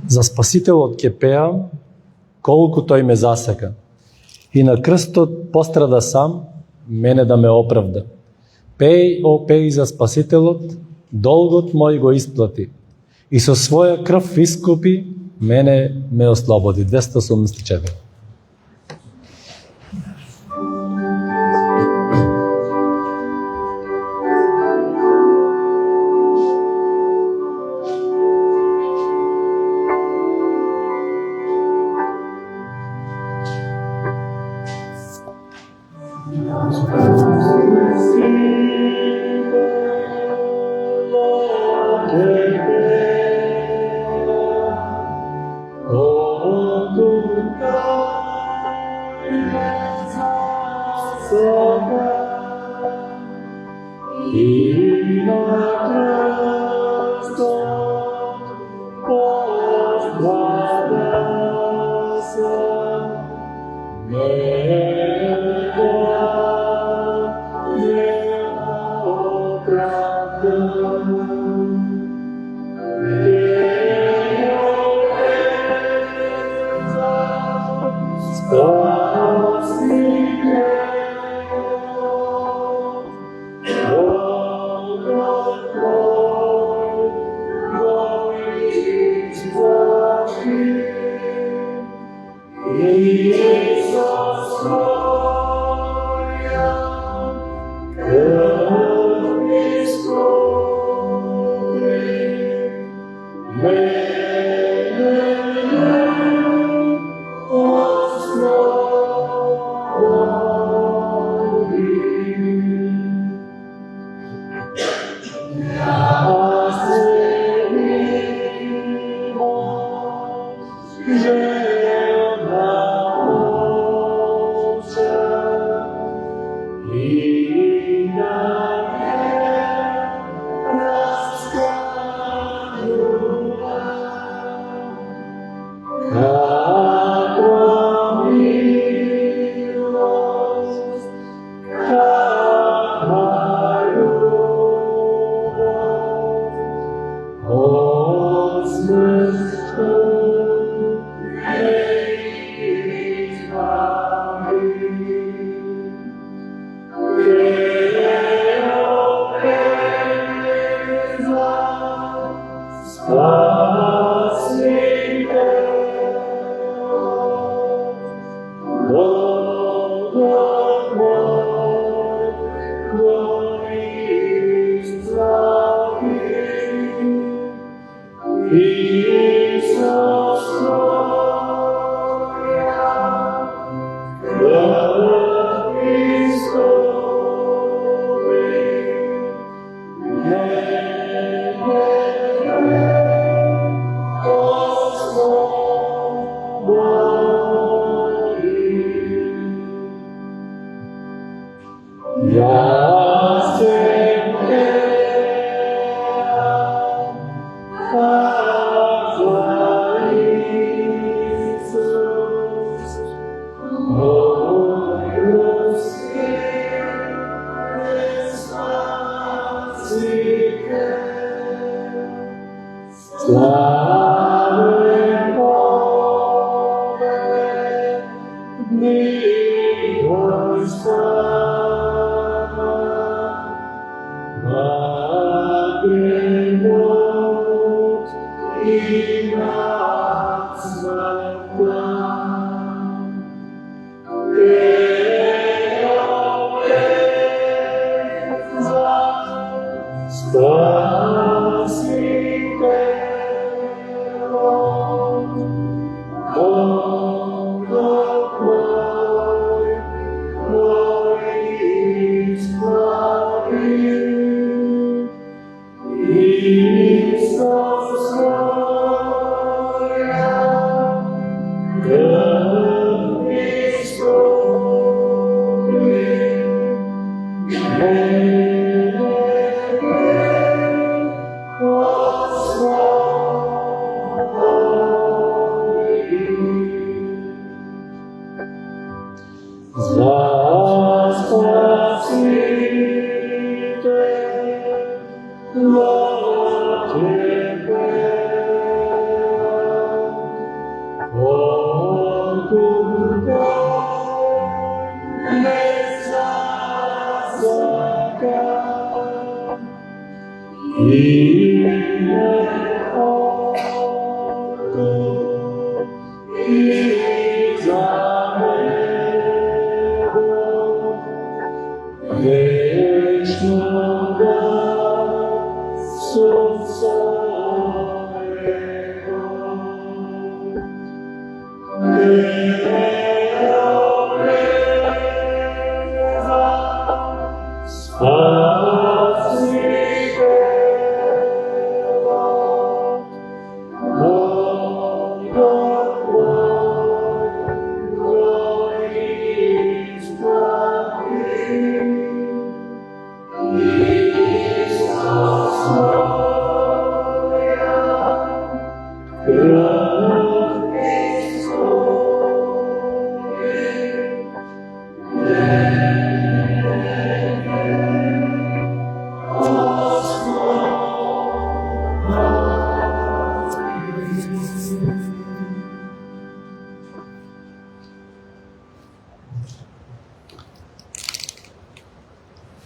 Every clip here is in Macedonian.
За Спасителот ќе пеам колку тој ме засека и на крстот пострада сам мене да ме оправда. Пеј, о пеј за Спасителот, долгот мој го исплати и со своја крв искупи мене ме ослободи. 284.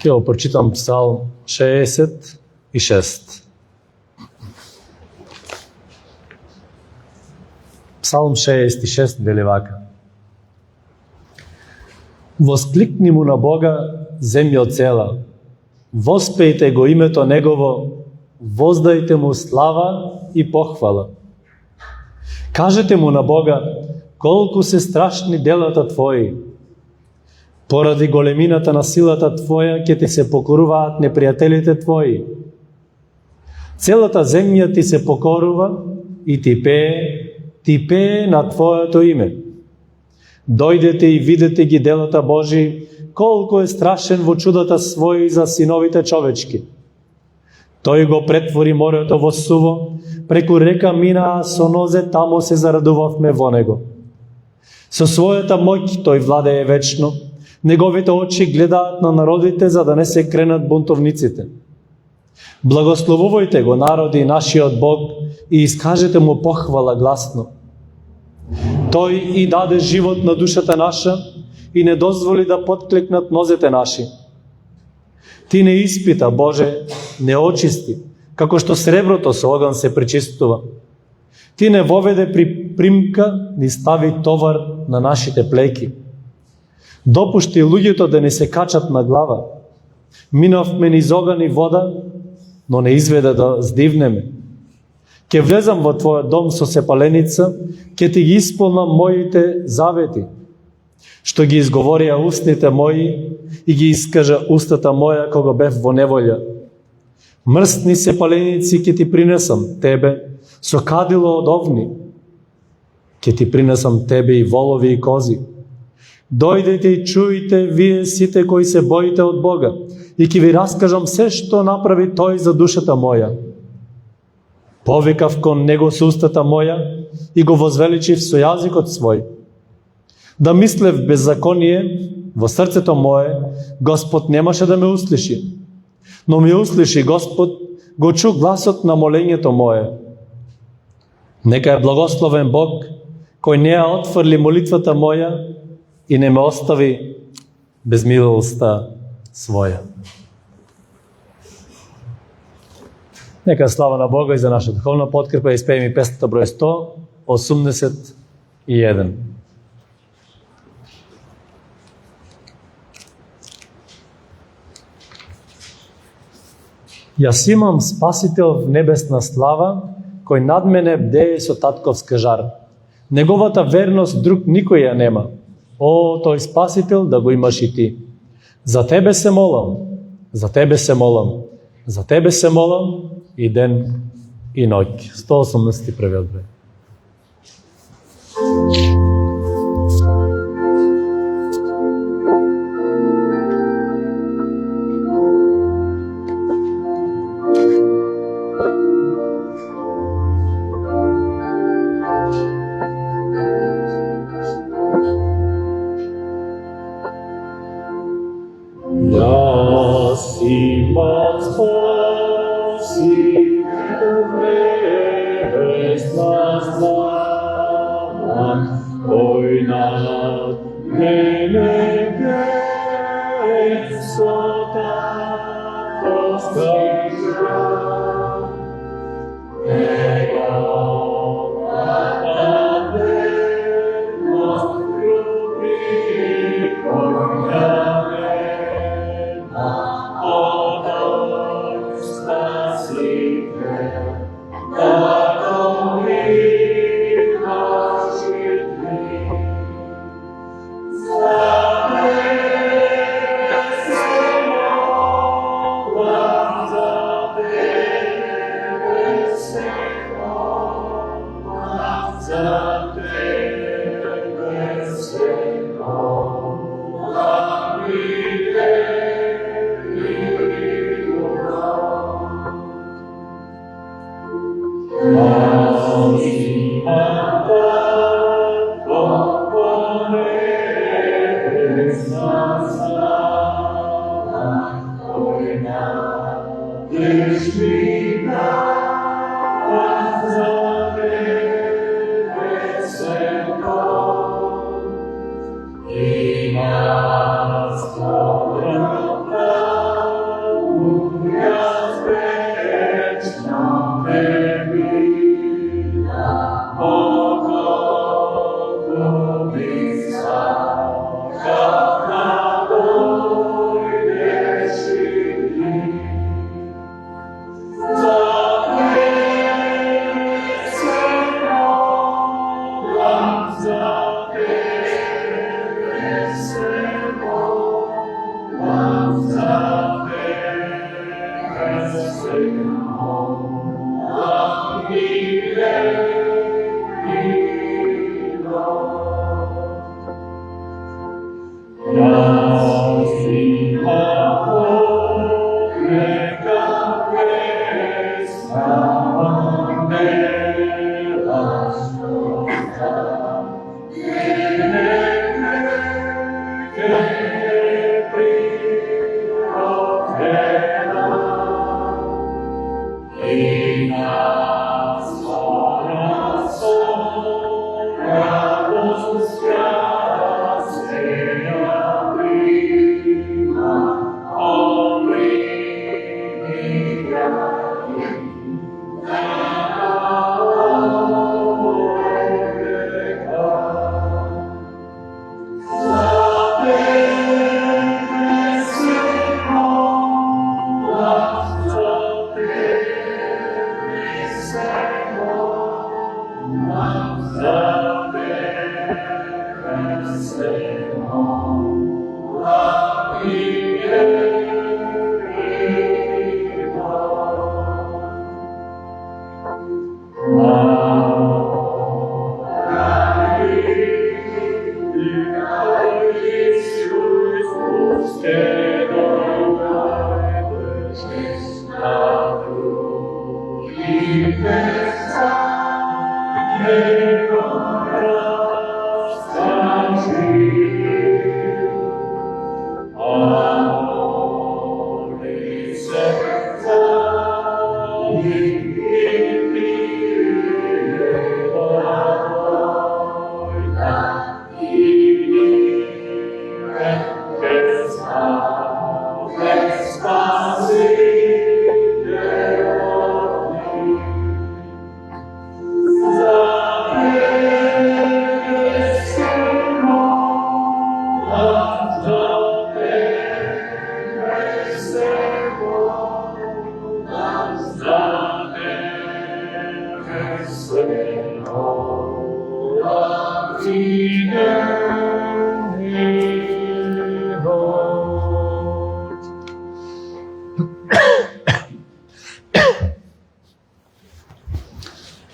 Ќе го прочитам Псалм 66. Псалм 66 вели вака: Воскликни му на Бога, земјо цела, воспејте го името Негово, воздајте му слава и похвала. Кажете му на Бога, колку се страшни делата Твои. Поради големината на силата Твоја ќе ти се покоруваат непријателите Твои. Целата земја ти се покорува и ти пее на Твоето име. Дојдете и видете ги делата Божи, колку е страшен во чудата своји за синовите човечки. Тој го претвори морето во суво, преку река мина, а со нозе тамо се зарадувавме во него. Со својата моќ тој владее вечно, неговите очи гледаат на народите за да не се кренат бунтовниците. Благословувајте го, народи, нашиот Бог, и искажете му похвала гласно. Тој и даде живот на душата наша и не дозволи да потклекнат нозете наши. Ти не испита, Боже, не очисти, како што среброто со оган се пречистува. Ти не воведе при примка, ни стави товар на нашите плеки. Допушти луѓето да не се качат на глава. Минавме низ оган и вода, но не изведе да здивнеме. Ке влезам во Твојот дом со сепаленица, ке Ти ги исполнам моите завети, што ги изговорија устните мои и ги искажа устата моја кога бев во неволја. Мрстни сепаленици ке Ти принесам Тебе, со кадило од овни. Ке Ти принесам Тебе и волови и кози. Дојдете и чујте вие сите кои се боите од Бога и ќе ви раскажам се што направи Тој за душата моја. Повикав кон Него со устата моја и го возвеличив со јазикот свој. Да мислев беззаконие во срцето мое, Господ немаше да ме услиши. Но ми услиши Господ, го чу гласот на молењето мое. Нека е благословен Бог, кој не ја отфрли молитвата моја и не ме остави без милоста своја. Нека слава на Бога и за наша духовна подкрепа и испеем и песната број 181. Јас имам Спасител в небесна слава, кој над мене бдее со татковска жар. Неговата верност друг никој ја нема. О, тој Спасител да го имаш и ти. За Тебе се молам, за Тебе се молам, за Тебе се молам и ден и ноќ. 181 број.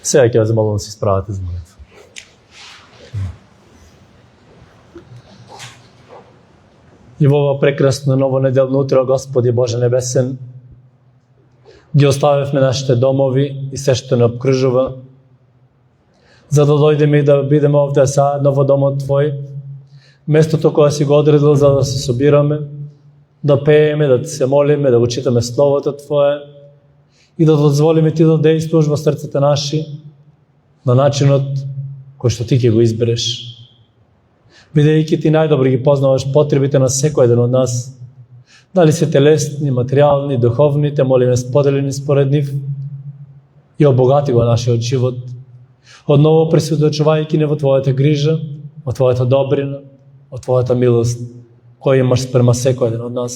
Сега ќе вас молам да се исправате за молитва. И во ова прекрасно ново неделно утро, Господи Боже Небесен, ги оставевме нашите домови и се што не обкружува, за да дојдеме и да бидеме овде заедно во домот Твој, местото кое си го одредил за да се собираме, да пееме, да Ти се молиме, да го читаме Словото Твое и да дозволиме Ти да действуваш во срците наши на начинот кој што Ти ќе го избереш. Бидејќи Ти најдобро ги познаваш потребите на секој еден од нас, Дали се телесни, материјални, духовни, те молиме споделени според нив и обогати го нашиот живот. Одново присведочувајќи не во Твојата грижа, во Твојата добрина, во Твојата милост, која имаш спрема секој еден од нас.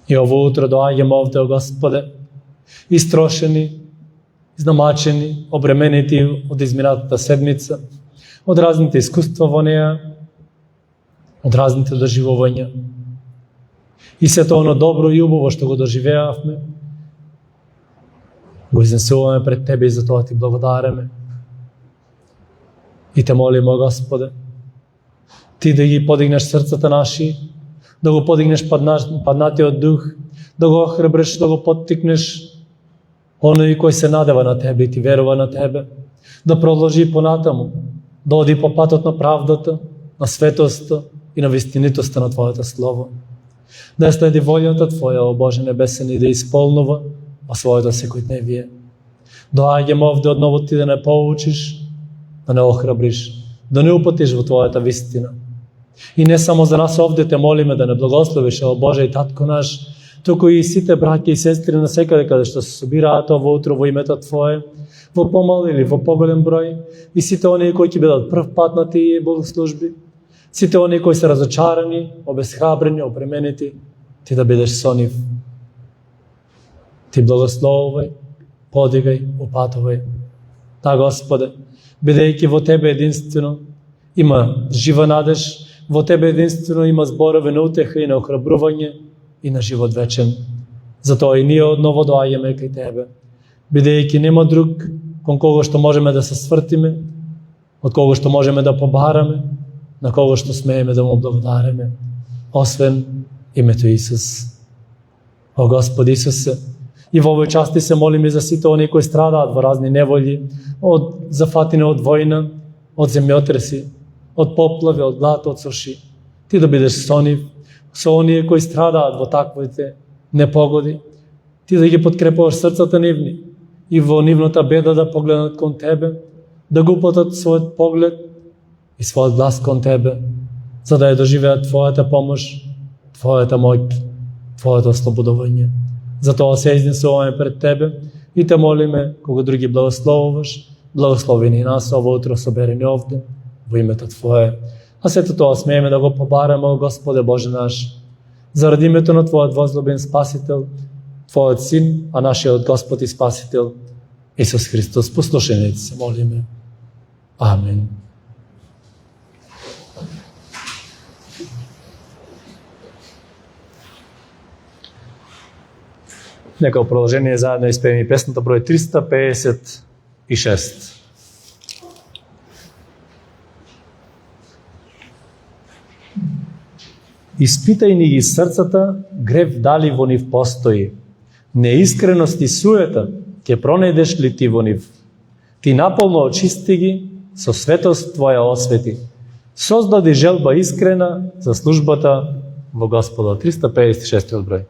И ово утро доаѓаме овде, о Господе, истрошени, изнамачени, обременети од изминатата седмица, од разните искуства во неа, од разните доживувања. И сето оно добро и убаво што го доживеавме, го изнесуваме пред Тебе и за тоа Ти благодариме. И Те молиме, Господе, Ти да ги подигнеш срцата наши, да го подигнеш паднатиот дух, да го охрабриш, да го поттикнеш оној кој се надева на Тебе и Ти верува на Тебе, да продолжи понатаму, да оди по патот на правдата, на светоста и на вистинитоста на Твоето Слово. Да следи волјата Твоја, о Боже небесен, и да исполнува во своето секојдневие. Доаѓаме овде одново Ти да не поучиш, да не охрабриш, да не упатиш во Твојата вистина. И не само за нас овде Те молиме да не благословиш, о Боже и Татко наш, туку и сите браќа и сестри на секаде каде што се собираат ово утро во името Твое, во помал или во поголем број, и сите оние кои ќе бидат прв пат на тие богослужби, сите оние кои се разочарани, обесхрабрени, обременети, Ти да бидеш со нив. Ти благословувај, подигај, упатувај. Да, Господе, бидејќи во Тебе единствено има жива надеж, во Тебе единствено има зборови на утеха и на охрабрување и на живот вечен. Затоа и ние одново доаѓаме кај Тебе, бидејќи нема друг кон кого што можеме да се свртиме, од кого што можеме да побараме, на кого што смееме да му благодариме, освен името Исус. О Господи Исусе, и во овој час Ти се молиме за сите оние кои страдаат во разни неволји, од зафатени од војна, од земјотреси, од поплави, од глад, од суши. Ти да бидеш со нив, со оние кои страдаат во таквите непогоди. Ти да ги подкрепуваш срцата нивни и во нивната беда да погледнат кон Тебе, да го упатат својот поглед и својот глас кон Тебе, за да ја доживеат Твојата помош, Твојата моќ, Твоето ослободување. Затоа се изнесуваме пред Тебе и Те молиме, кога други благословуваш, благослови ни нас ово утро соберени овде, во името Твое. А сето тоа смееме да го побараме, Господе Боже наш, заради името на Твојот возлюбен Спасител, Твојот Син, а нашиот Господ и Спасител, Исус Христос. Послушајте се, молиме. Амин. Нека во продолжение заедно испееме песната број 356. Испитај ни ги срцата, грев дали во нив постои. Неискреност и суета, ќе пронедеш ли ти во нив? Ти наполно очисти ги, со светост Твоја освети. Создади желба искрена за службата во Господа. 356 број.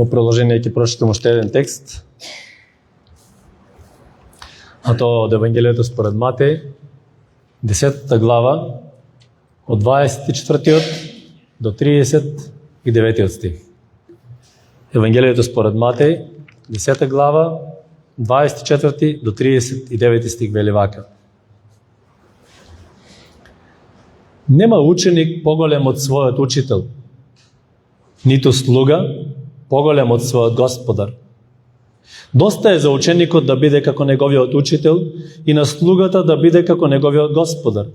Во продолжение ќе прочитам уште еден текст. А тоа од Евангелието според Матеј, 10 глава, од 24 до 30 и 9 стих. Евангелието според Матеј, 10 глава, 24 до 39 стих вели вака. Нема ученик поголем од својот учител, ниту слуга поголем од својот господар. Доста е за ученикот да биде како неговиот учител и на слугата да биде како неговиот господар.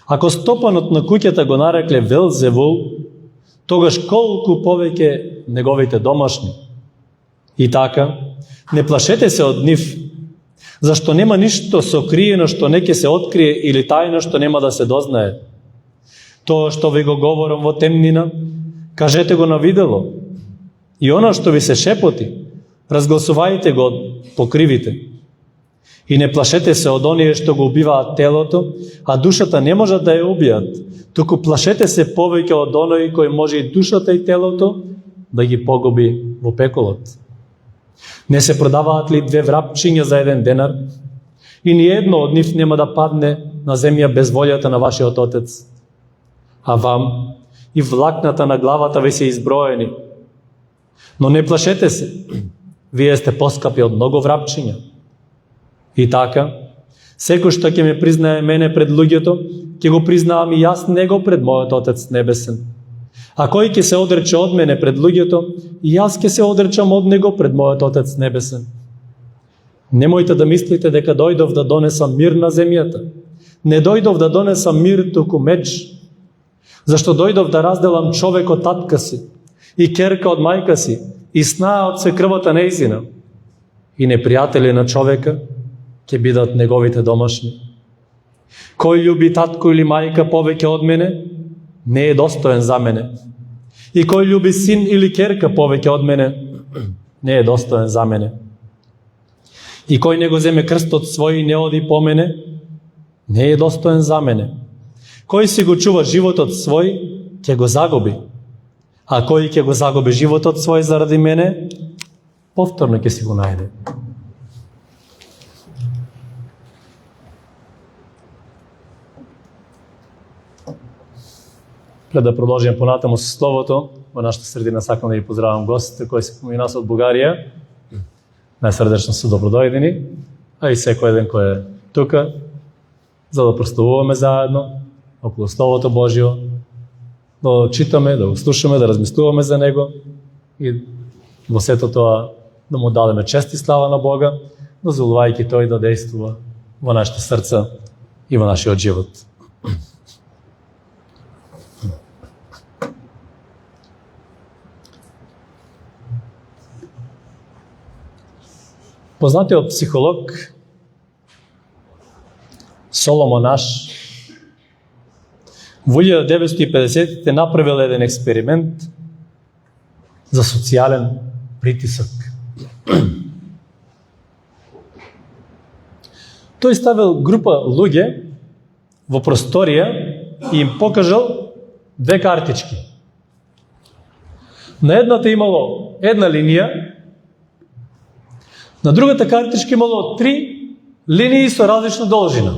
Ако стопанот на куќата го нарекле Велзевул, тогаш колку повеќе неговите домашни. И така, не плашете се од нив, зашто нема ништо сокриено што не ќе се открие или тајно што нема да се дознае. Тоа што ви го говорам во темнина, кажете го на видело. И оно што ви се шепоти, разгласувајте го покривите. И не плашете се од оние што го убиваат телото, а душата не можат да ја убијат, туку плашете се повеќе од оној кој може и душата и телото да ги погуби во пеколот. Не се продаваат ли 2 врапчиња за 1 денар? И ни едно од нив нема да падне на земја без волјата на вашиот Отец. А вам и влакната на главата ви се изброени. Но не плашете се, вие сте поскапи од многу врапчиња. И така, секој што ќе ме признае мене пред луѓето, ќе го признавам и јас него пред мојот Отец небесен. А кој ќе се одрече од мене пред луѓето, и јас ќе се одречам од него пред мојот Отец небесен. Немојте да мислите дека дојдов да донесам мир на земјата. Не дојдов да донесам мир, туку меч. Зашто дојдов да разделам човек од татка си, и керка од мајка си, и снаа од свекрвата нејзина. И непријатели на човека ќе бидат неговите домашни. Кој љуби татко или мајка повеќе од мене, не е достоен за мене. И кој љуби син или керка повеќе од мене, не е достоен за мене. И кој не го земе крстот свој и не оди по мене, не е достоен за мене. Кој си го чува животот свој, ќе го загуби. А кој ќе го загуби животот свој заради мене, повторно ќе си го најде. Пред да продолжим понатаму со словото, во нашата средина сакам да ви поздравам гостите кои се помина нас од Бугарија. Најсрдечно се добродојдени, а и секој еден кој е тука, за да прославуваме заедно околу Словото Божјо, да го читаме, да го слушаме, да размислуваме за него и во сето тоа да му дадеме чест и слава на Бога, дозволувајќи тој да действува во нашите срца и во нашиот живот. Познатиот психолог Соломон Аш во 1950-те направил еден експеримент за социјален притисок. Тој ставил група луѓе во просторија и им покажал 2 картички. На едната имало една линија, на другата картичка имало 3 линии со различна должина.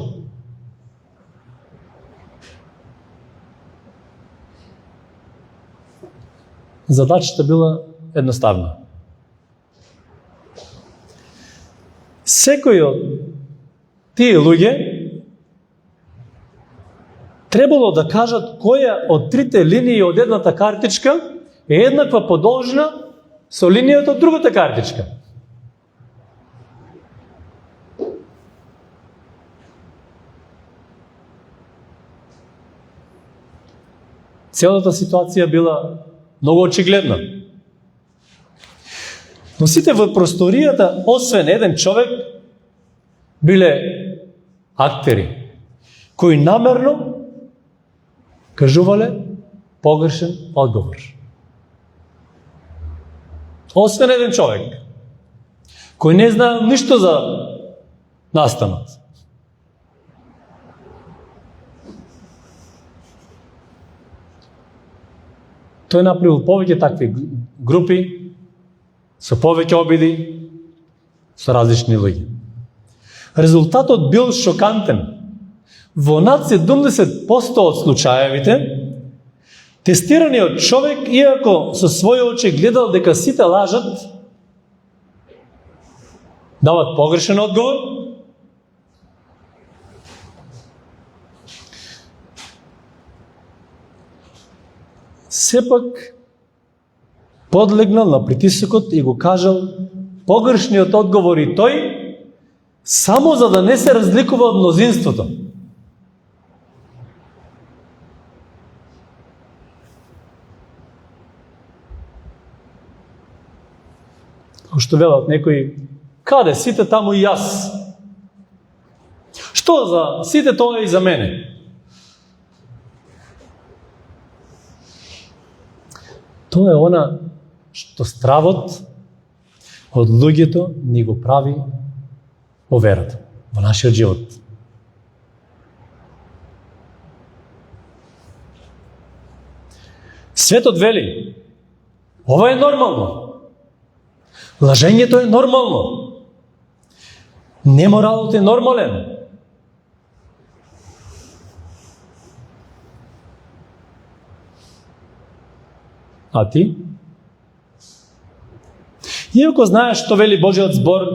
Задачата била едноставна. Секој од тие луѓе требало да кажат која од 3 линии од едната картичка е еднаква подолжина со линијата од другата картичка. Целата ситуација била многу очигледна. Но сите во просторијата, освен еден човек, биле актери, кои намерно кажувале погрешен одговор. Освен еден човек, кој не знае ништо за настанот. Тој направил повеќе такви групи, со повеќе обиди, со различни луѓе. Резултатот бил шокантен. Во над 70% од случаевите, Тестираниот човек, иако со своје очи гледал дека сите лажат, дават погрешен одговор, сепак подлегнал на притисокот и го кажал погрешниот одговор и тој, само за да не се разликува од мнозинството. Како што велат некои, каде сите таму и јас? Што за сите тоа и за мене? Тоа е она што стравот од луѓето ни го прави во верата, во нашиот живот. Светот вели, ова е нормално. Лажењето е нормално. Неморалот е нормален. А ти? Иако знаеш што вели Божиот збор,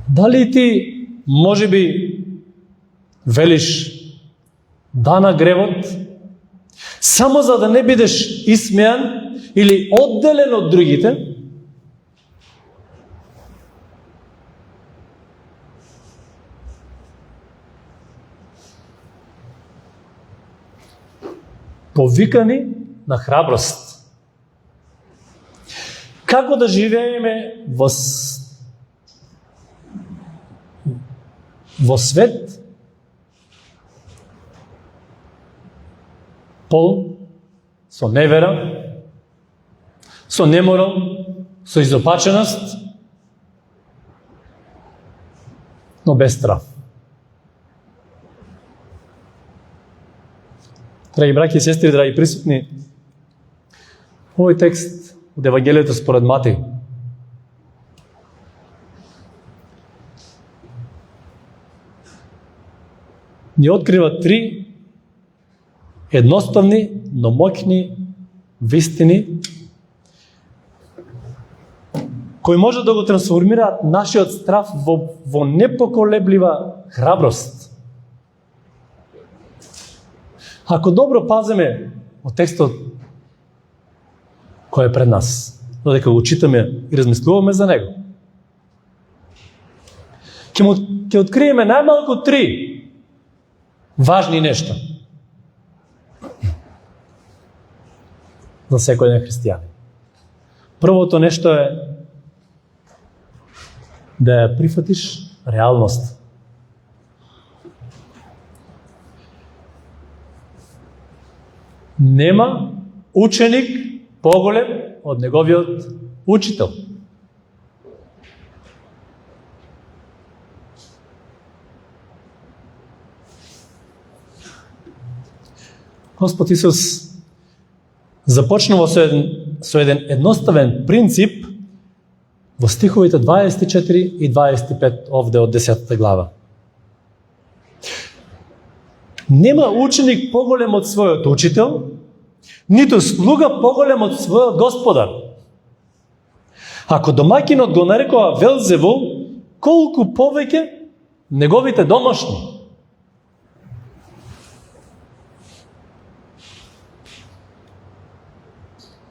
дали ти можеби велиш да на гревот, само за да не бидеш исмејан или одделен од другите? Повикани на храброст. Како да живееме во свет пол со невера, со неморал, со изопаченост, но без страв. Драги браќи и сестри, драги присутни, овој текст од Евангелието според Матеј ни открива три едноставни, но моќни вистини кои може да го трансформираат нашиот страв во непоколеблива храброст. Ако добро паземе од текстот кој е пред нас, додека го читаме и размислуваме за него, ќе откриеме најмалку три важни нешта за секој еден христијанин. Првото нешто е да ја прифатиш реалност. Нема ученик поголем од неговиот учител. Господ Исус започнува со еден едноставен принцип во стиховите 24 и 25 овде од 10 глава. Нема ученик поголем од својот учител, ниту слуга поголем од својот господар. Ако домаќинот го нарекува Велзевул, колку повеќе неговите домашни.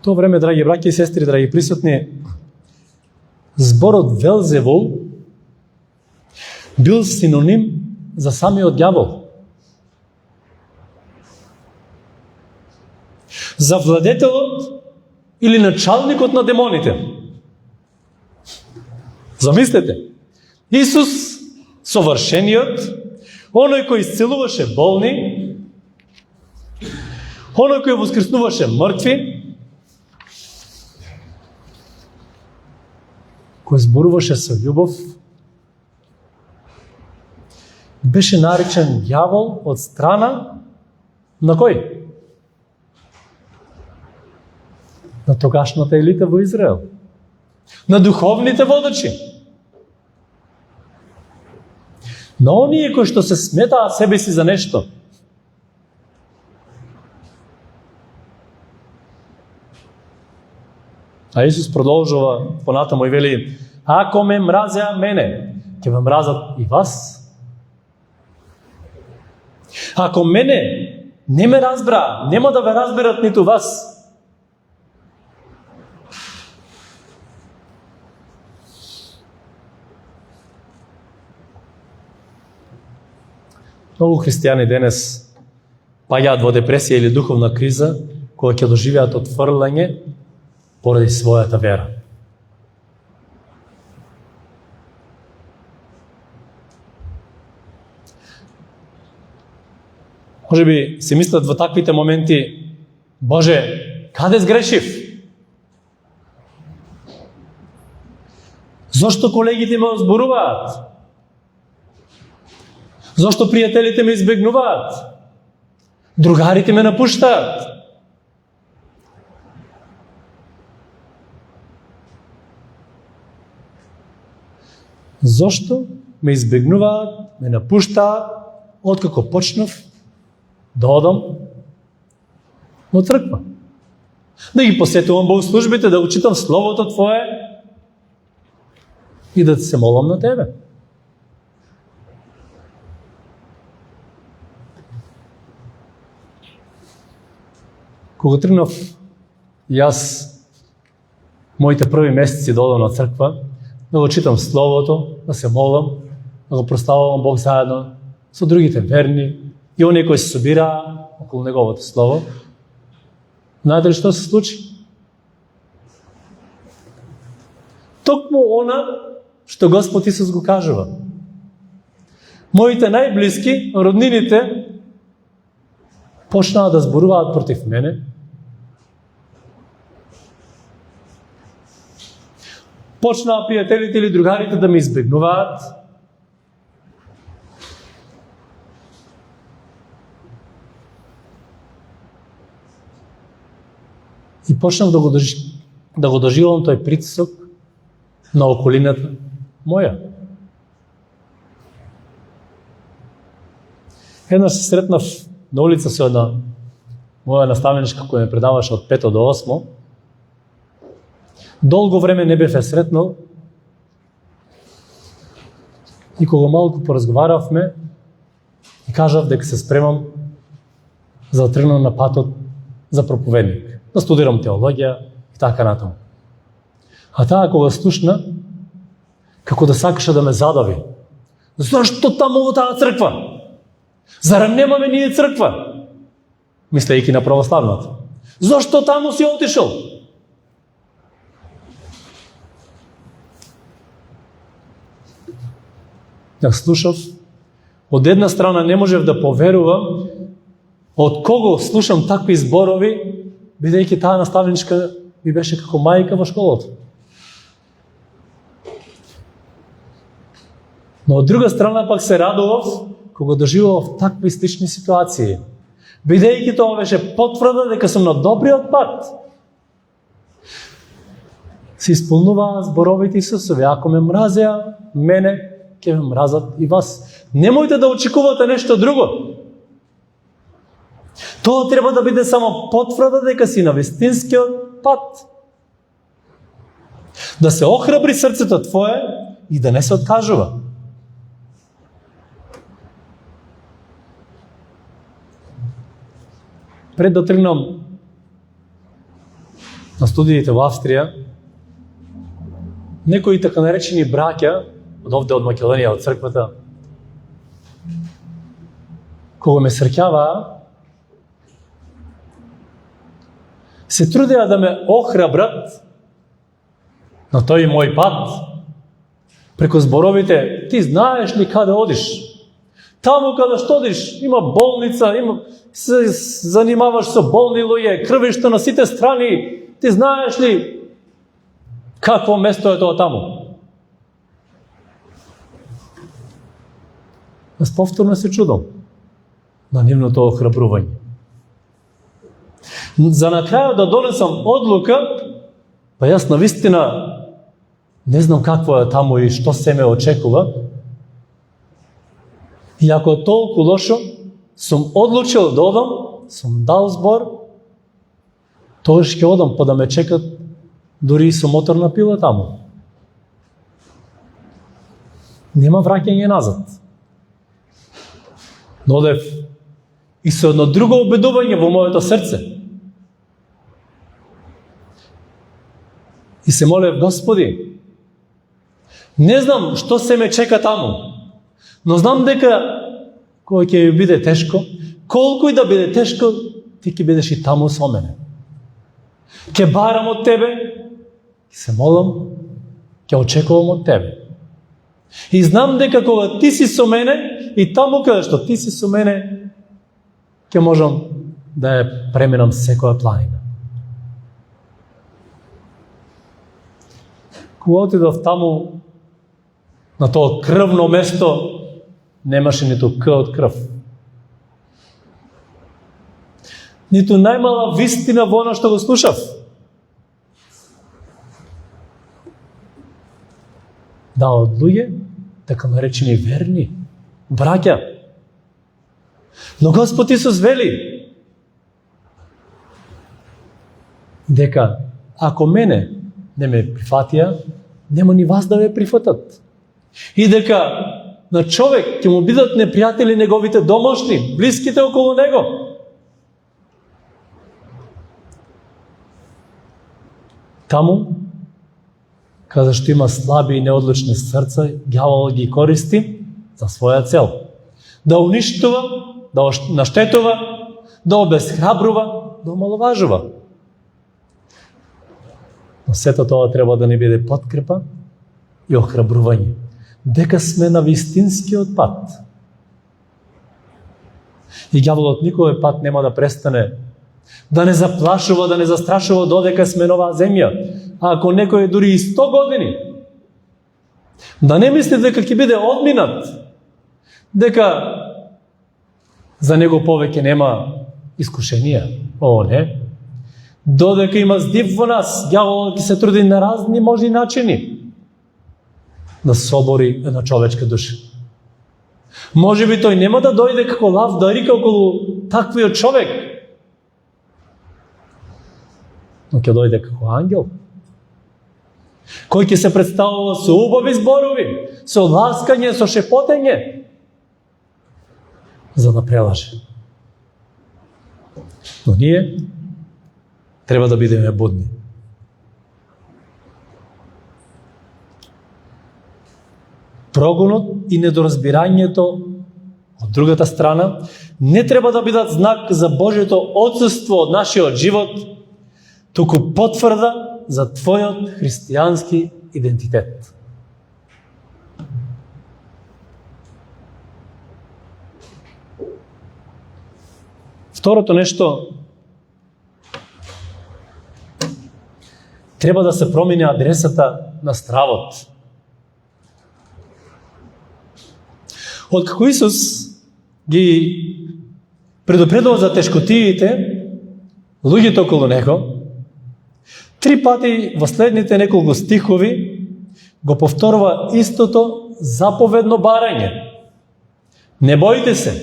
Тоа време, драги браќи и сестри, драги присутни, зборот Велзевул бил синоним за самиот ѓавол. За владетелот или началникот на демоните. Замислете, Исус, совршениот, оној кој исцелуваше болни, оној кој воскреснуваше мртви, кој зборуваше со љубов, беше наречен ѓавол од страна на кој? На тогашната елита во Израел. На духовните водачи. На оние кои што се сметаа себе си за нешто. А Исус продолжува понатаму и вели: ако ме мразеа мене, ќе ме мразат и вас. Ако мене не ме разбра, нема да ве разберат ниту вас. Многу христијани денес паѓаат во депресија или духовна криза, кога ќе доживеат отфрлање поради својата вера. Може би си мислат во таквите моменти: Боже, каде сгрешив? Зошто колегите ме озборуваат? Зошто пријателите ме избегнуваат? Другарите ме напуштаат? Зошто ме избегнуваат, ме напуштаат, откако почнав да одам во црква? Да ги посетувам богослужбите, да учитам Словото Твое и да се молам на Тебе. Кога тргнав јас моите први месеци да одам на црква, да го читам Словото, да се молам, да го прославувам Бог заедно со другите верни и оние кои се собираа околу Неговото Слово, знаете ли што се случи? Токму она што Господ Исус го кажува. Моите најблиски, роднините, почнаа да зборуваат против мене. Почнаа пријателите или другарите да ме избегнуваат. И почнав да го доживувам тој притисок на околината моја. Еднаш се сретнав на улица со една моја наставничка која ме предаваше од 5 до 8. Долго време не бев сретнал и кога малку поразговаравме и кажав дека се спремам за да тргнам на патот за проповедник, да студирам теологија и така натаму. А таа кога слушна, како да сакаше да ме задави. Зашто таму во таа црква? Зарем немаме ние црква? Мислејќи на православната. Зошто таму си отишол? Ја слушав, од една страна не можев да поверувам од кого слушам такви зборови, бидејќи таа наставничка ми беше како мајка во школата. Но од друга страна пак се радував кога доживував такви слични ситуации, бидејќи тоа беше потврда дека сум на добриот пат. Се исполнуваа зборовите Исусови: ако ме мразеа мене, ќе ме мразат и вас. Немојте да очекувате нешто друго. Тоа треба да биде само потврда дека си на вистинскиот пат. Да се охрабри срцето твое и да не се откажува. Пред да тргнам на студиите во Австрија, некои така наречени браќа од овде од Македонија, од црквата, кога ме среќаваа, се трудеа да ме охрабрат на тој мој пат, преку зборовите: ти знаеш ли каде одиш? Таму каде што одиш, има болница, се занимаваш со болни луѓе, крвишта на сите страни, ти знаеш ли какво место е тоа таму? Аз повторно се чудам на нивното охрабрување. За на крајот да донесам одлука, па јас навистина не знам какво е таму и што се ме очекува. И ако е толку лошо, сум одлучил да одам, сум дал збор, тогаш ќе одам, па да ме чекат дури и со моторна пила таму. Нема враќање назад. Но одев и со едно друго обедување во моето срце. И се молев, Господи, не знам што се ме чека таму, но знам дека кој ќе ми биде тешко, колку и да биде тешко, ти ќе бидеш и таму со мене. Ќе барам од тебе, и се молам, ќе очекувам од тебе. И знам дека кога ти си со мене, и таму каде што ти си со мене, ќе можам да ја преминам секоја планина. Кога отидов таму, на тоа крвно место, немаше ниту к од крв. Ниту најмала вистина во она што го слушав. Да, од луѓе, така наречени верни, браќа. Но Господ Исус вели дека ако мене не ме прифатија, нема ни вас да ме прифатат. И дека на човек ќе му бидат непријатели неговите домашни, блиските околу него. Таму, каде што има слаби и неодлучни срца, ѓаволот ги користи за своја цел. Да уништува, да наштетува, да обесхрабрува, да омаловажува. Но сето тоа треба да ни биде подкрепа и охрабрување, дека сме на вистинскиот пат. И ѓаволот никој пат нема да престане да не заплашува, да не застрашува додека сме на оваа земја. А ако некој дури и 100 години, да не мисли дека ќе биде одминат, дека за него повеќе нема искушенија. О, не. Додека има здив во нас, ѓаволот ќе се труди на разни можни начини да собори една човечка душа. Може би тој нема да дојде како лав да рика околу таквиот човек, но ќе дојде како ангел, кој ќе се представува со убави зборови, со ласкање, со шепотење, за да прелаже. Но ние треба да бидеме будни. Прогонот и недоразбирањето од другата страна не треба да бидат знак за Божјото отсуство од нашиот живот, туку потврда за твојот христијански идентитет. Второто нешто, треба да се промени адресата на стравот. Откако Исус ги предупредува за тешкотиите, луѓето околу него, 3 пати во следните неколку стихови го повторува истото заповедно барање. Не бојте се.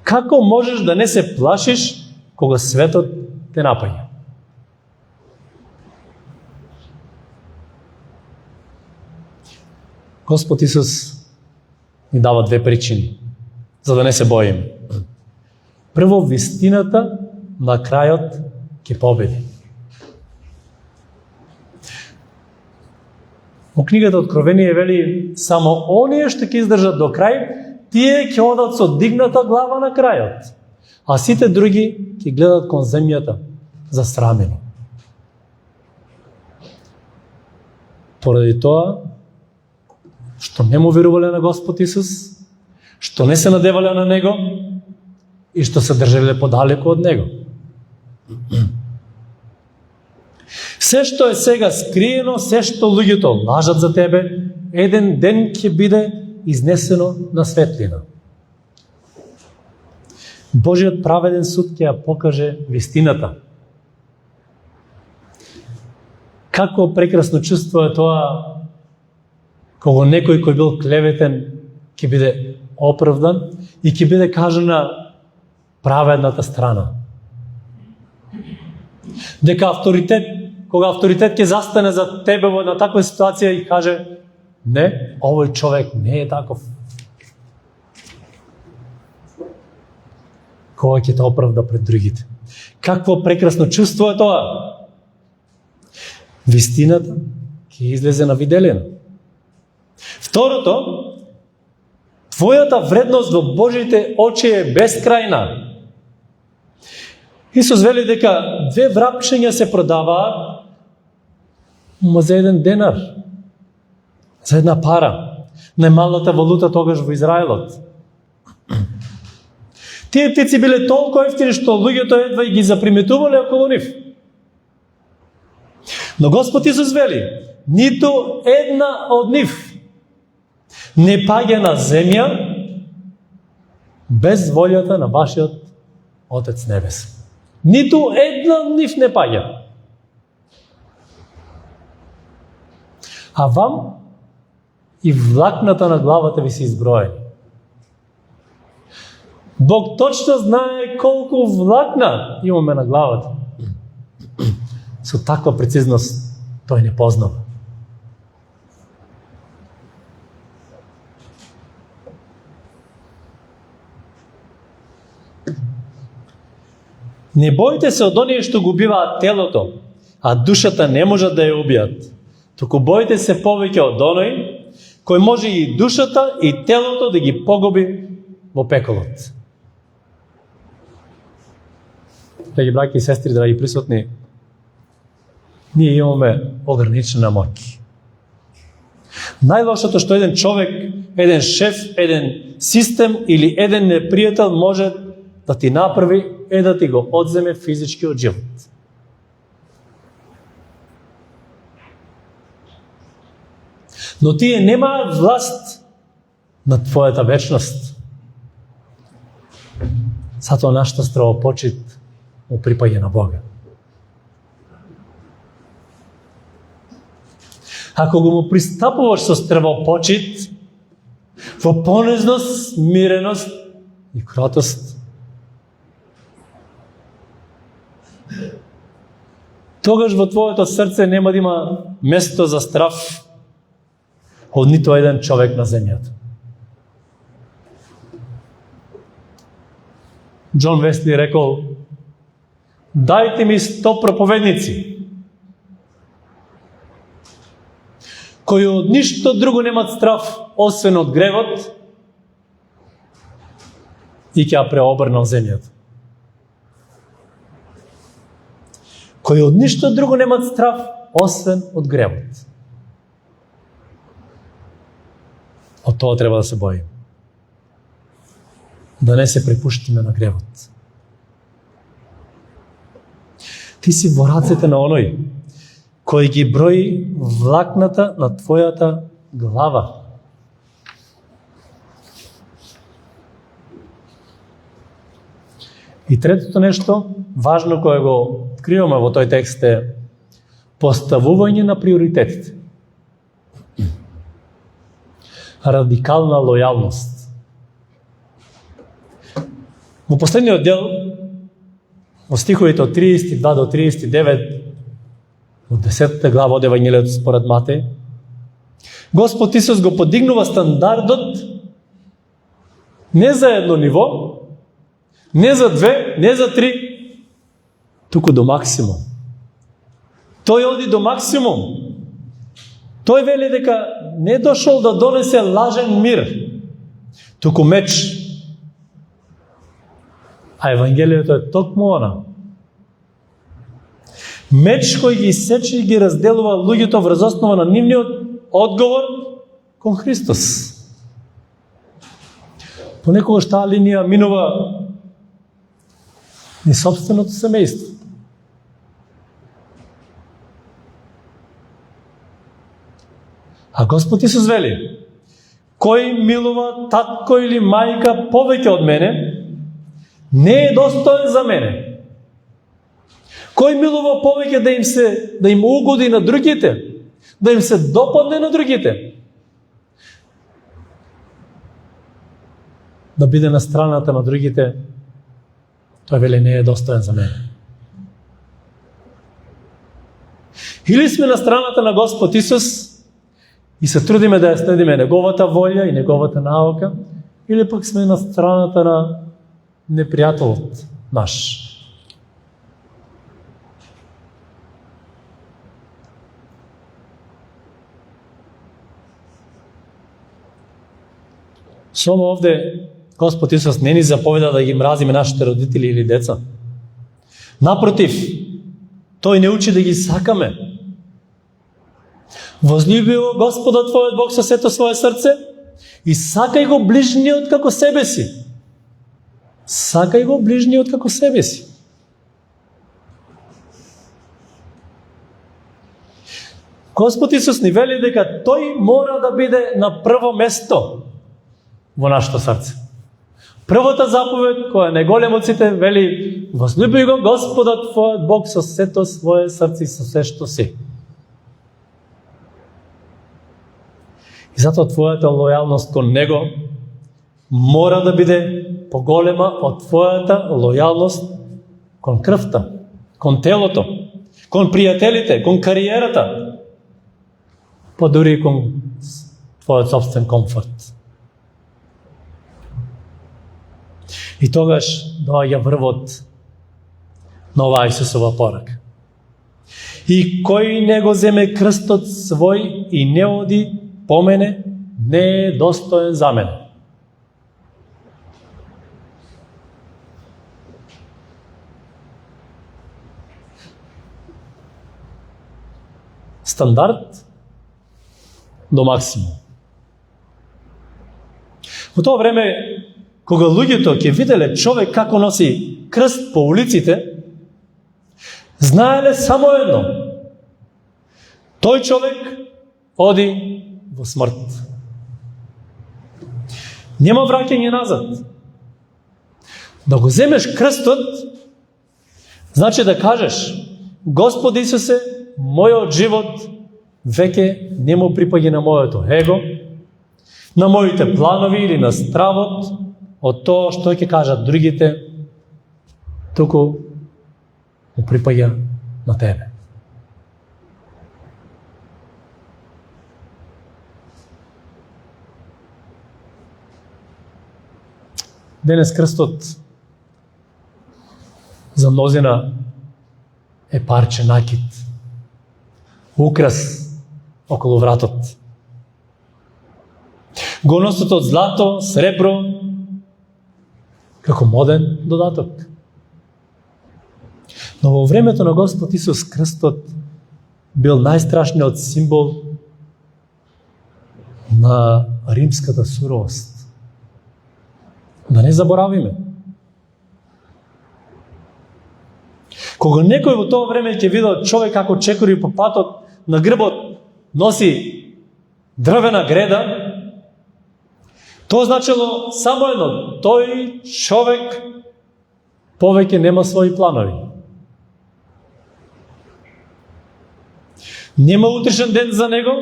Како можеш да не се плашиш кога светот те напаѓа? Господ Исус ни дава 2 причини за да не се боиме. Прво, вистината на крајот ќе победи. Во книгата Откровение вели, само оние што ќе издржат до крај, тие ќе одат со дигната глава на крајот, а сите други ќе гледат кон земјата засрамени. Поради тоа, што не му верувале на Господ Исус, што не се надевале на Него и што се држале подалеку од Него. Се што е сега скриено, се што луѓето лажат за тебе, еден ден ќе биде изнесено на светлина. Божиот праведен суд ќе ја покаже вистината. Како прекрасно чувство е тоа кога некој кој бил клеветен ќе биде оправдан и ќе биде кажана праведната страна. Дека авторитет, кога авторитет ќе застане за тебе во една таква ситуација и каже: не, овој човек не е таков. Кога ќе те оправда пред другите. Какво прекрасно чувство е тоа. Вистината ќе излезе на виделина. Второто, твојата вредност во Божите очи е безкрајна. Исус вели дека 2 врапчиња се продаваат за 1 денар, за 1 пара. Најмалната валута тогаш во Израелот. Тие птици биле толку ефтини што луѓето едва и ги заприметувале околу нив. Но Господ Исус вели: ниту една од нив не паѓа на земја без волјата на вашиот Отец Небесен. Ниту една од нив не паѓа. А вам и влакната на главата ви се изброени. Бог точно знае колку влакна имаме на главата. Со таква прецизност тој не познава. Не бојте се од оние што го убиваат телото, а душата не можат да ја убијат. Туку бојте се повеќе од оној кој може и душата и телото да ги погуби во пеколот. Драги браќи и сестри, драги присутни, ние имаме ограничена моќ. Најлошото што еден човек, еден шеф, еден систем или еден непријател може да ти направи е да ти го одземе физичкиот живот. Но тие немаат власт на твојата вечност. Затоа нашата стравопочит му припаѓа на Бога. Ако го му пристапуваш со стравопочит, во понизност, смиреност и кротост, тогаш во твоето срце нема да има место за страв од ниту еден човек на земјата. Џон Весли рекол: дајте ми 100 проповедници кои од ништо друго немат страв освен од гревот и ќе ја преобрнам земјата. Кои од ништо друго немат страв освен од гревот. Од тоа треба да се боим. Да не се препуштиме на гревот. Ти си во рацете на оној кој ги брои влакната на твојата глава. И третото нешто важно кое го откриваме во тој текст е поставување на приоритетите. Радикална лојалност. Во последниот дел, во стиховите од 32 до 39, од 10 глава од Евангелието според Матеј, Господ Исус го подигнува стандардот не за едно ниво, не за 2, не за 3, туку до максимум. Тој оди до максимум. Тој вели дека не дошол да донесе лажен мир, туку меч. А Евангелието е токму она. Меч кој ги сече и ги разделува луѓето врз основа на нивниот одговор кон Христос. Понекогаш таа линија минува и собственото семејство. А Господ Исус вели: кој милува татко или мајка повеќе од мене, не е достоен за мене. Кој милува повеќе да им угоди на другите, да им се допадне на другите, да биде на страната на другите, Тој вели не е достоен за мене. Или сме на страната на Господ Исус и се трудиме да ја следиме неговата волја и неговата наука, или пак сме на страната на непријателот наш. Само овде Господ Исус не ни заповеда да ги мразиме нашите родители или деца. Напротив, тој не учи да ги сакаме. Возлюби го Господа твојот Бог со сето свое срце и сакај го ближниот како себе си. Сакај го ближниот како себе си. Господ Исус ни вели дека тој мора да биде на прво место во нашето срце. Првата заповед, која е најголема од сите, вели: возлюби го Господа твојот Бог со сето свое срце и со се што си. И затоа твојата лојалност кон Него мора да биде поголема од твојата лојалност кон крвта, кон телото, кон пријателите, кон кариерата, па дури и кон твојот собствен комфорт. И тогаш доаѓа врвот на оваа Исусова порака. И кој не го земе крстот свој и не оди по мене, не е достоен за мене. Стандард до максимум. Во тоа време, кога луѓето ќе виделе човек како носи крст по улиците, знаеле само едно: тој човек оди во смрт. Нема враќање назад. Да го земеш крстот, значи да кажеш: Господ Исусе, мојот живот веќе не му припаѓа на моето его, на моите планови или на стравот од тоа што ќе кажат другите, туку му припаѓа на тебе. Денес крстот за мнозина е парче накид, украс околу вратот. Го носат од злато, сребро, како моден додаток. Но во времето на Господ Исус крстот бил најстрашниот символ на римската суровост. Да не заборавиме. Кога некој во тоа време ќе видел човек како чекори по патот, на грбот носи дрвена греда, тоа значило само едно: тој човек повеќе нема своји планови. Нема утрешен ден за него,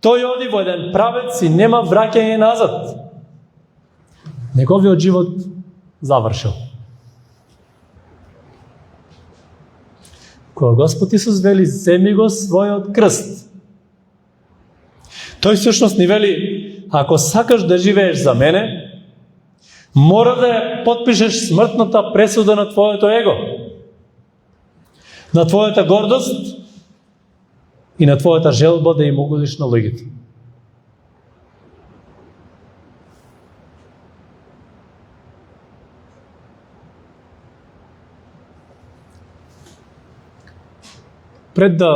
тој оди во еден правец и нема враќање назад. Неговиот живот завршил. Кога Господ Исус вели: земи го својот крст, тој всушност ни вели: ако сакаш да живееш за мене, мора да ја потпишеш смртната пресуда на твоето его, на твојата гордост и на твојата желба да им угодиш на луѓето. Пред да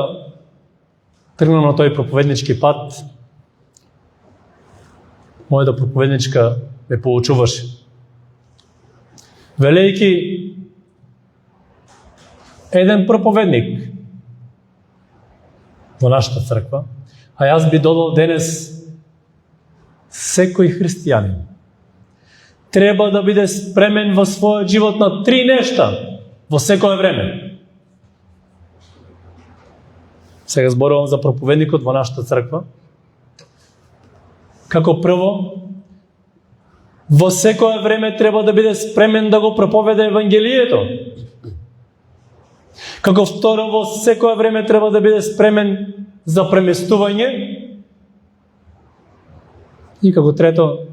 тргнам на тој проповеднички пат, мојата проповедничка ме поучуваше. Велејќи еден проповедник во нашата црква, а јас би додал денес секој христијанин треба да биде спремен во својот живот на 3 нешта во секое време. Сега зборувам за проповедникот во нашата црква. Како прво, Во секое време треба да биде спремен да го проповеда Евангелието. Како второ, во секое време треба да биде спремен за преместување. И како трето,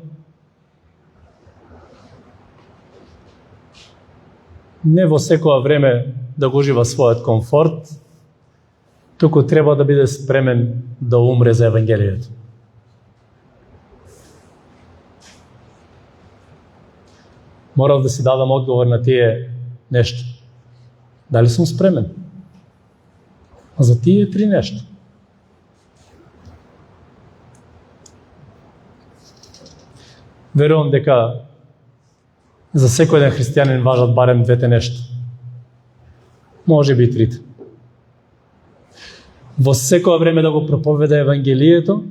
не во секое време да го ужива својот комфорт, туку треба да биде спремен да умре за Евангелието. Морав да си дадам одговор на тие нешто. Дали сум спремен? А за тие три нешто. Верувам дека за секој еден христијанин важат барем двете нешто. Може би и трите. Во секое време да го проповеда Евангелието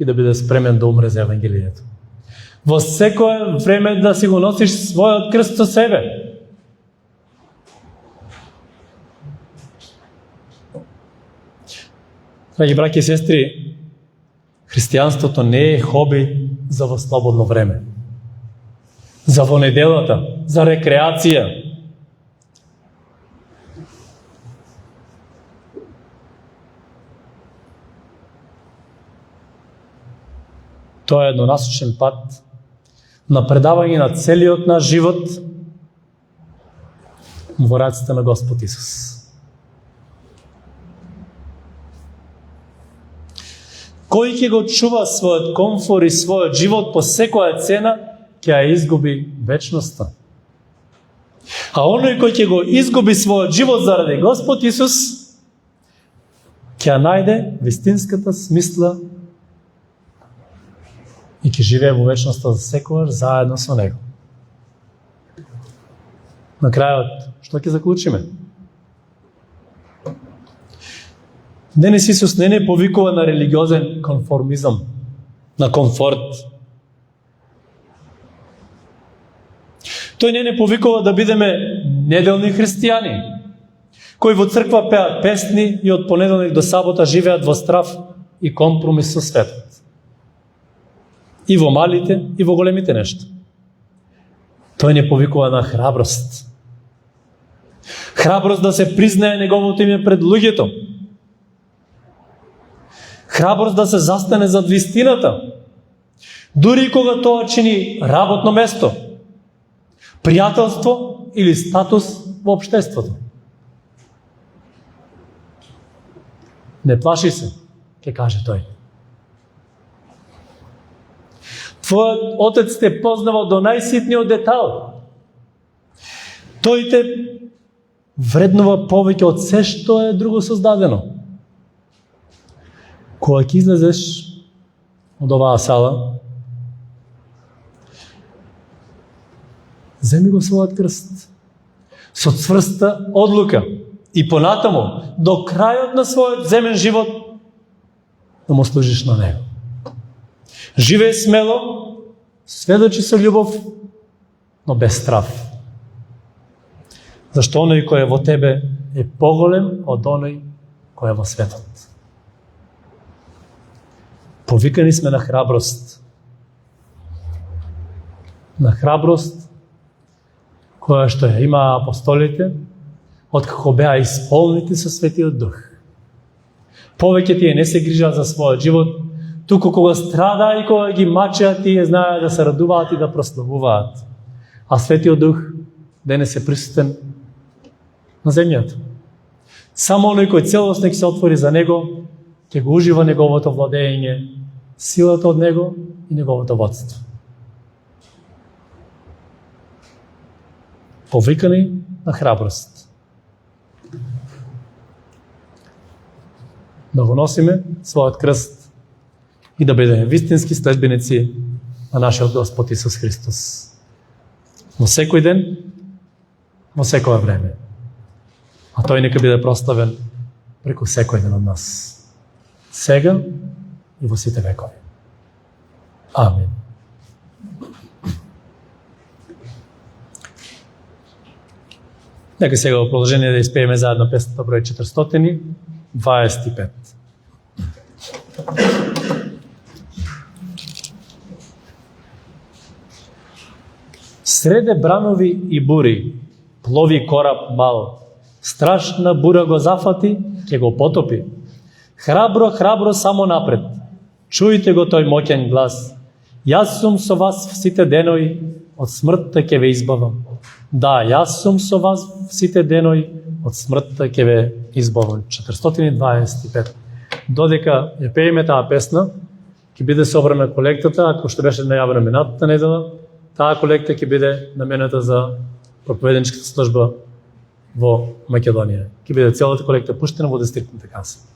и да биде спремен да умре за Евангелието. Во секое време да си го носиш својот крст со себе. Драги браќи и сестри, христијанството не е хоби за во слободно време, за во неделата, за рекреација. Тоа е еднонасочен пат на предавање на целиот наш живот во раците на Господ Исус. Кој ќе го чува својот комфор и својот живот по секоја цена, ќе ја изгуби вечноста. А оној кој ќе го изгуби својот живот заради Господ Исус, ќе ја најде вистинската смисла и ќе живее во вечноста за секојаш заедно со Него. На крајот, што ќе заклучиме? Денес Исус не повикува на религиозен конформизам, на комфорт. Тој не повикува да бидеме неделни христијани, кои во црква пеат песни и од понеделник до сабота живеат во страв и компромис со светот. И во малите, и во големите нешта. Тој не повикува на храброст. Храброст да се признае неговото име пред луѓето. Храброст да се застане зад вистината, дури кога тоа чини работно место, пријателство или статус во општеството. Не плаши се, ќе каже тој. Твојот Отец те познава до најситниот детал. Тој те вреднува повеќе од се што е друго создадено. Кога ќе излезеш од оваа сала, земи го својот крст со цврста одлука и понатаму до крајот на својот земен живот да му служиш на Него. Живеј смело, сведочи со љубов, но без страв. Зашто оној кој е во тебе е поголем од оној кој е во светот. Повикани сме на храброст. На храброст која што ја има апостолите, откако беа исполнети со Светиот Дух. Повеќе тие не се грижат за својот живот, туку кога страда и кога ги мачеат, тие знаат да се радуваат и да прославуваат. А Светиот Дух денес е присутен на земјата. Само оној кој целосно ќе се отвори за Него, ќе го ужива Неговото владење, силата од Него и Неговото водство. Повикани на храброст. Да го носиме својот крст и да бидеме вистински следбеници на нашиот Господ Исус Христос. Во секој ден, во секое време. А тој нека биде прославен преку секој ден од нас. Сега и во сите векови. Амин. Нека сега во продолжение да испееме заедно песната број 425. Среде бранови и бури, плови кораб мал. Страшна бура го зафати, ќе го потопи. Храбро, храбро само напред. Чујте го тој моќен глас. Јас сум со вас сите денови, од смртта ќе ве избавам. Да, јас сум со вас сите денови, од смртта ќе ве избавам. 425. Додека ја пееме таа песна, ќе биде собрана колектата, ако што беше најавена минатата недела, таа колекта ќе биде наменета за проповедничката служба во Македонија. Ќе биде целата колекта пуштена во дистриктната каса.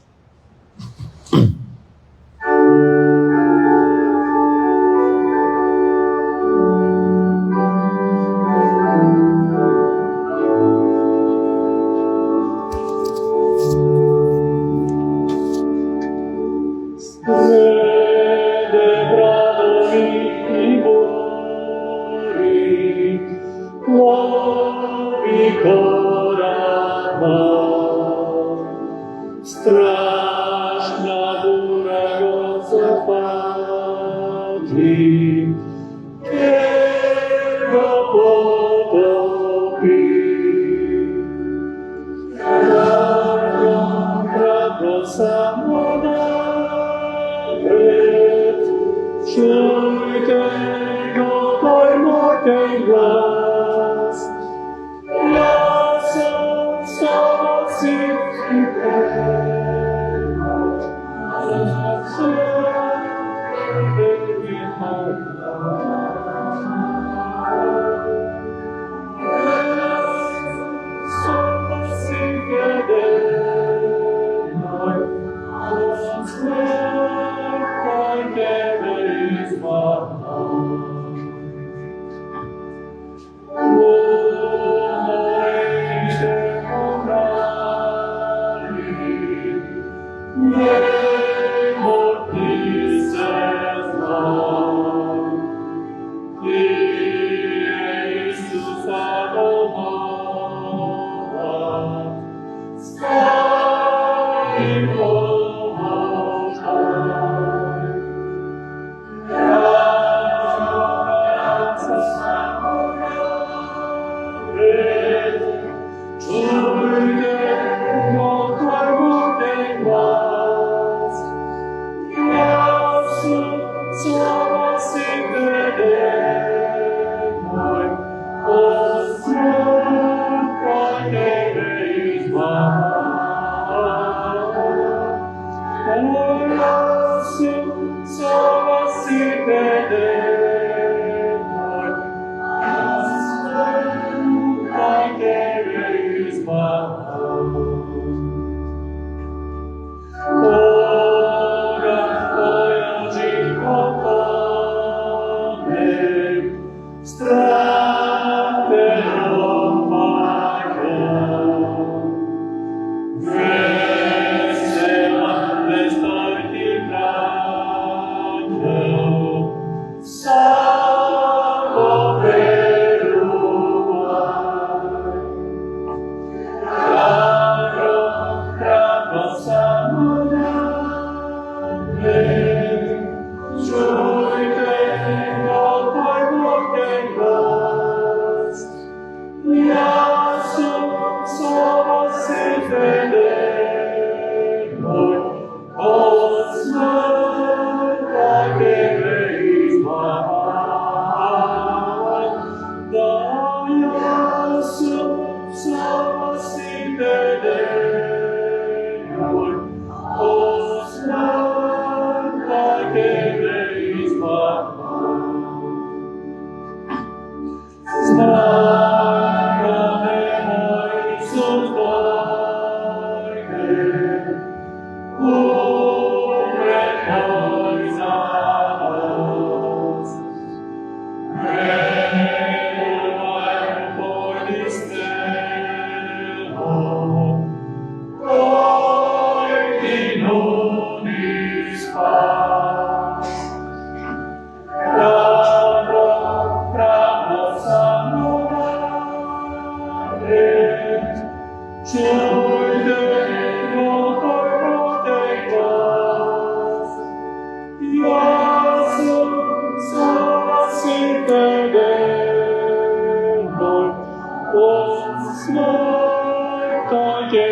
смртта ќе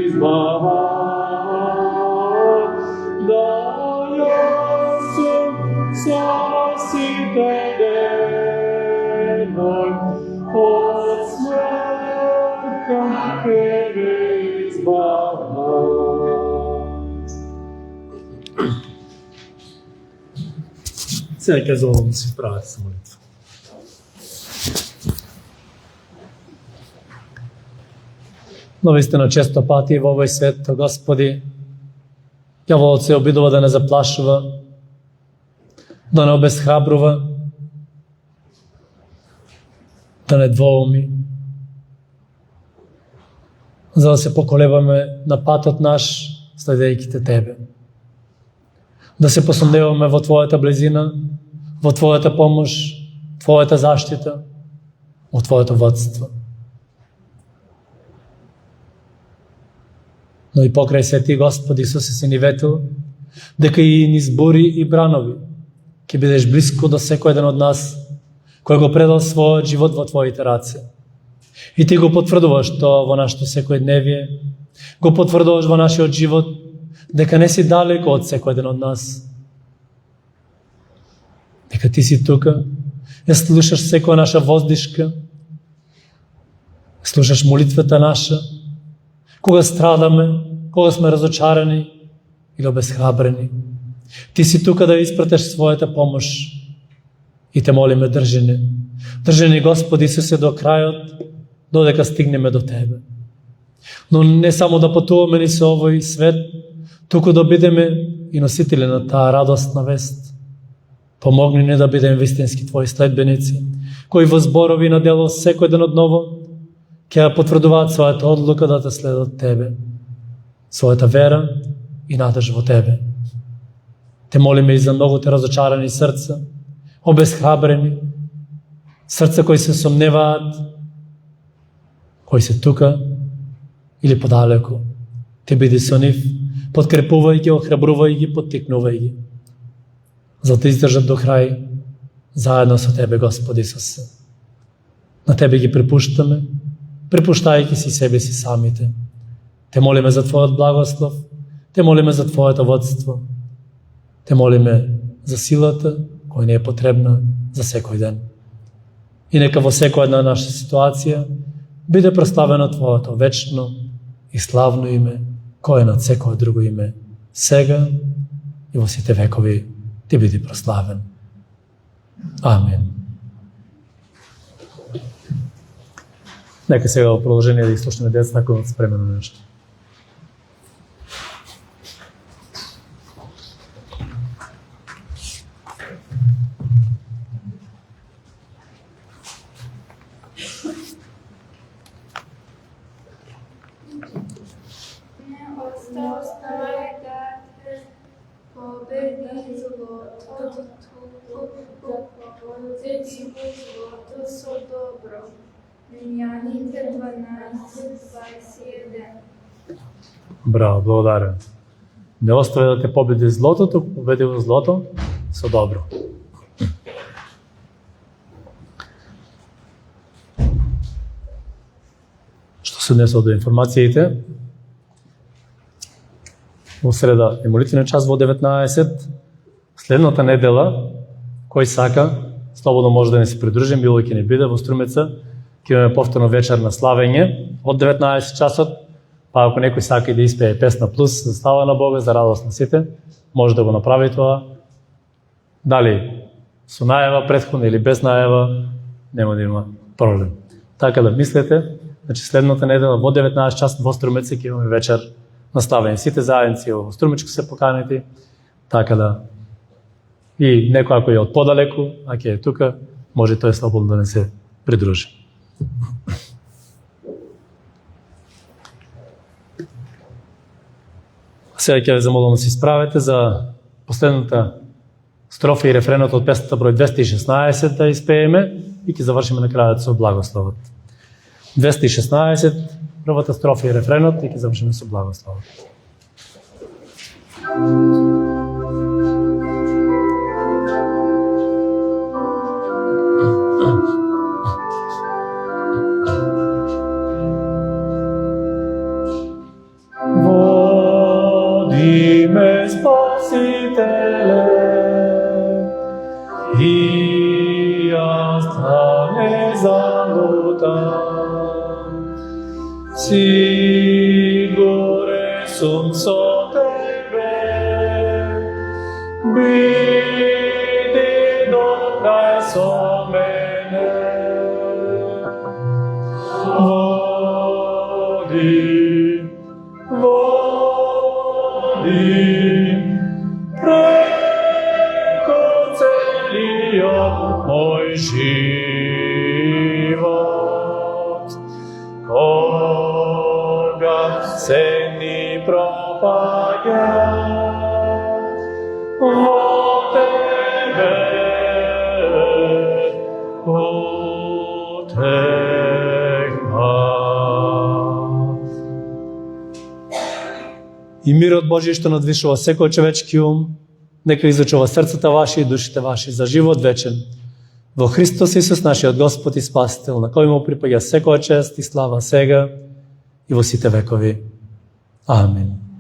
избава, да јас сум спасителен, од смртта ќе избава. Сега ќе зовам да се справите со молитва. Но вистина често пати во овој свет, Господи, ѓаволот се обидува да не заплашува, да не обесхрабрува, да не двоуми, за да се поколебаме на патот наш, следејќи те Тебе. Да се посомневаме во Твојата близина, во Твојата помош, Твојата заштита, во Твоето водство. Но и покрај се Ти, Господи Исусе, си ни ветил, дека и низ бури и бранови ќе бидеш блиско до секој еден од нас, кој го предал својот живот во Твоите раце. И Ти го потврдуваш тоа во нашето секојдневие, го потврдуваш во нашиот живот, дека не си далеко од секој еден од нас. Дека Ти си тука, ја слушаш секоја наша воздишка, слушаш молитвата наша, кога страдаме, кога сме разочарани или обесхрабрени. Ти си тука да испратеш својата помош и те молиме, држи ни. Држи ни, Господи Исусе, до крајот, додека стигнеме до Тебе. Но не само да патуваме ни со овој свет, туку да бидеме и носители на таа радостна вест. Помогни ни да бидеме вистински Твои следбеници, кои во зборови на дело секој ден одново ќе ја потврдуваат својата одлука да те следат Тебе, својата вера и надеж во Тебе. Те молиме и за многуте разочарани срца, обесхрабрени, срца кои се сомневаат, кои се тука или подалеку. Ти биди со нив, подкрепувај ги, охрабрувај ги, поттикнувај ги, за да издржат до крај, заедно со Тебе, Господи Исусе. На Тебе ги препуштаме, препуштајќи си себе си самите. Те молиме за Твојот благослов, те молиме за Твоето водство, те молиме за силата која не е потребна за секој ден. И нека во секоја една наша ситуација биде прославено Твоето вечно и славно име, кој е над секој друго име, сега и во сите векови. Ти биди прославен. Амин. Нека сега во продолжение да изслушаме деца ако спремено нешто. Римјаните 12:21. Браво, благодарам. Не остави да те победи злото, туку победи во злото со добро. Што се однесува до информациите, во среда е молитвен час во 19. Следната недела, кој сака, слободно може да не се придружи, било ќе не биде во Струмеца, ќе имаме повторно вечер на славење од 19 часот, па ако некој сака и да испее песна плюс за слава на Бога, за радост на сите, може да го направи тоа. Дали со најава претходна или без најава, нема да има проблем. Така да мислете, значи следната недела во 19 часот во Струмеца ќе имаме вечер на славење. Сите заедници во Струмечко се поканети, така да и некој ако е од подалеку, а ќе е тука, може тој слободно да не се придружи. Сега ќе ве замолам да се исправите за последната строфа и рефренот од песната број 216 да испееме и ќе завршиме на крајот со благословот. 216, првата строфа и рефренот и ќе завршиме со благословот. не залутам. Сигурен сум со тебе, биди до крај со мене. Води, преко целиот мој живот. Кога се ни пропаѓа во тебе, И мирот Божи што надвишува секој човечки ум, нека изучува срцата ваши и душите ваши за живот вечен. Во Христос Исус, нашиот Господ и Спасител, на кој му припаѓа секоја чест и слава сега и во сите векови. Амин.